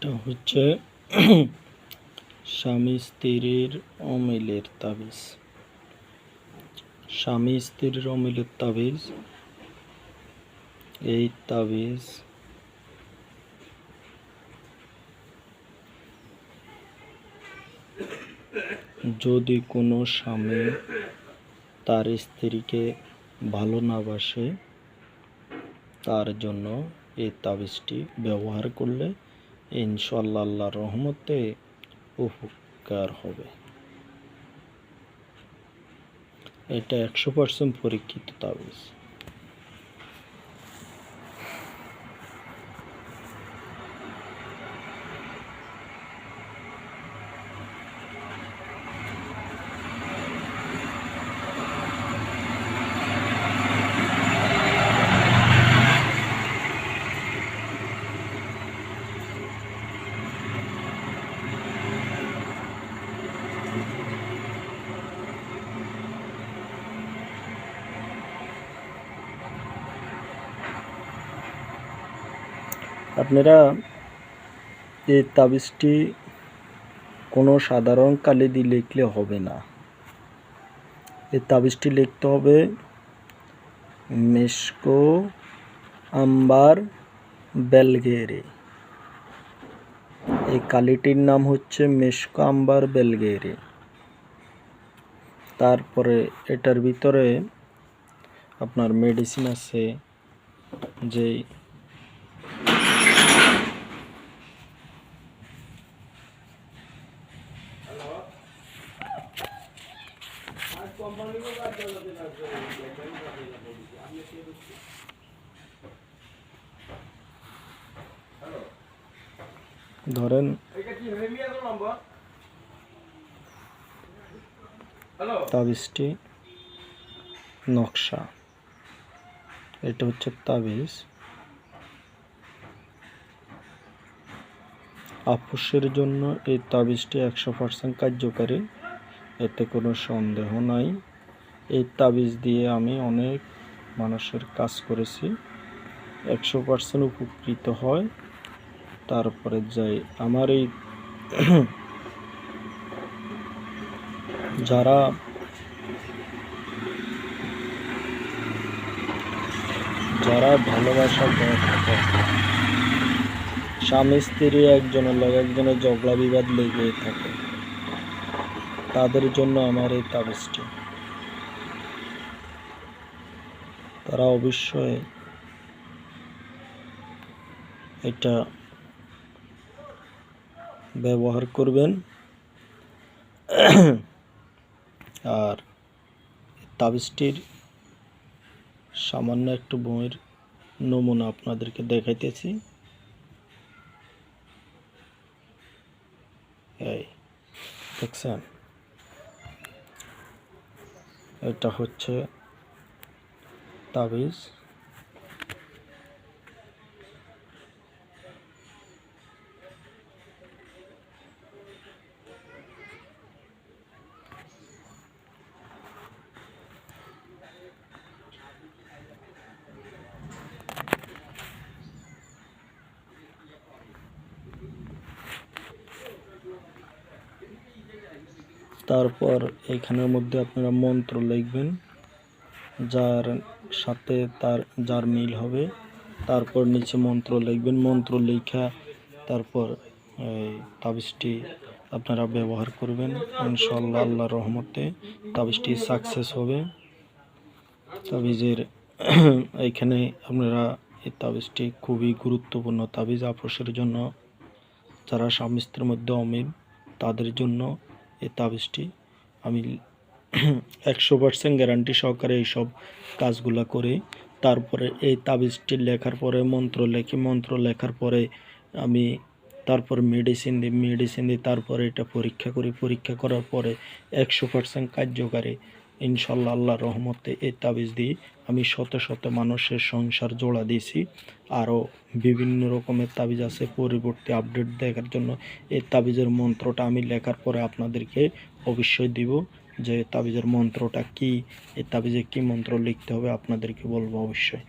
এটা হচ্ছে স্বামী স্ত্রীর অমিলের তাবিজ। স্বামী স্ত্রীর অমিলের তাবিজ। এই তাবিজ যদি কোনো স্বামী তার স্ত্রীকে ভালো না বাসে, তার জন্য এই তাবিজটি ব্যবহার করলে ইনশাআল্লাহ আল্লাহর রহমতে উপকার হবে। এটা 100% পরীক্ষিত তাবিজ। আপনারা এই তাবিজটি কোনো সাধারণ কালি দিয়ে লিখলে হবে না। এই তাবিজটি লিখতে হবে মেশকো আম্বার বেলগেরে। এই কালিটির নাম হচ্ছে মেশকো আম্বার বেলগেরে। তারপরে এটার ভিতরে আপনার মেডিসিন আছে, যে ধরেন তাবিজটি নকশা, এটা হচ্ছে তাবিজ। আপোষের জন্য এই তাবিজটি 100% কার্যকারী, এতে কোনো সন্দেহ নাই। এই তাবিজ দিয়ে আমি অনেক মানুষের কাজ করেছি, 100% উপকৃত হয়। তারপরে যাই আমার এই যারা ভালোবাসা করে থাকে, স্বামী স্ত্রী একজনের লগে একজনের ঝগড়া বিবাদ লেগে থাকে, তাদের জন্য আমার এই তাবিজটি। তারা অবশ্যই এটা ব্যবহার করবেন। আর তাবিজটির সামান্য একটু বইয়ের নমুনা আপনাদেরকে দেখাইতেছি। এই দেখছেন, এটা হচ্ছে তাবিজ। তারপর এইখানের মধ্যে আপনারা মন্ত্র লিখবেন, যার সাথে যার মিল হবে। তারপর নিচে মন্ত্র লিখবেন, মন্ত্র লেখা তারপর এই তাবিজটি আপনারা ব্যবহার করবেন। ইনশাআল্লাহ আল্লাহর রহমতে তাবিজটি সাকসেস হবে। তাবিজের এইখানে আপনারা এই তাবিজটি খুবই গুরুত্বপূর্ণ তাবিজ আপোষের জন্য। যারা স্বামী স্ত্রীর মধ্যে অমিল, তাদের জন্য এই তাবিজটি আমি 100% গ্যারান্টি সহকারে এইসব কাজগুলো করে। তারপরে এই তাবিজটি লেখার পরে মন্ত্র লেখার পরে আমি তারপর মেডিসিন দিই, তারপরে এটা পরীক্ষা করার পরে 100% কার্যকারী। ইনশাআল্লাহ আল্লাহর রহমতে এই তাবিজ দিয়ে আমি শত শত মানুষের সংসার জোড়া দিয়েছি। আরও বিভিন্ন রকমের তাবিজ আছে, পরবর্তী আপডেট দেখার জন্য এই তাবিজের মন্ত্রটা আমি লেখার পরে আপনাদেরকে অবশ্যই দিব, যে তাবিজের মন্ত্রটা কি, এই তাবিজে কি মন্ত্র লিখতে হবে আপনাদেরকে বলবো অবশ্যই।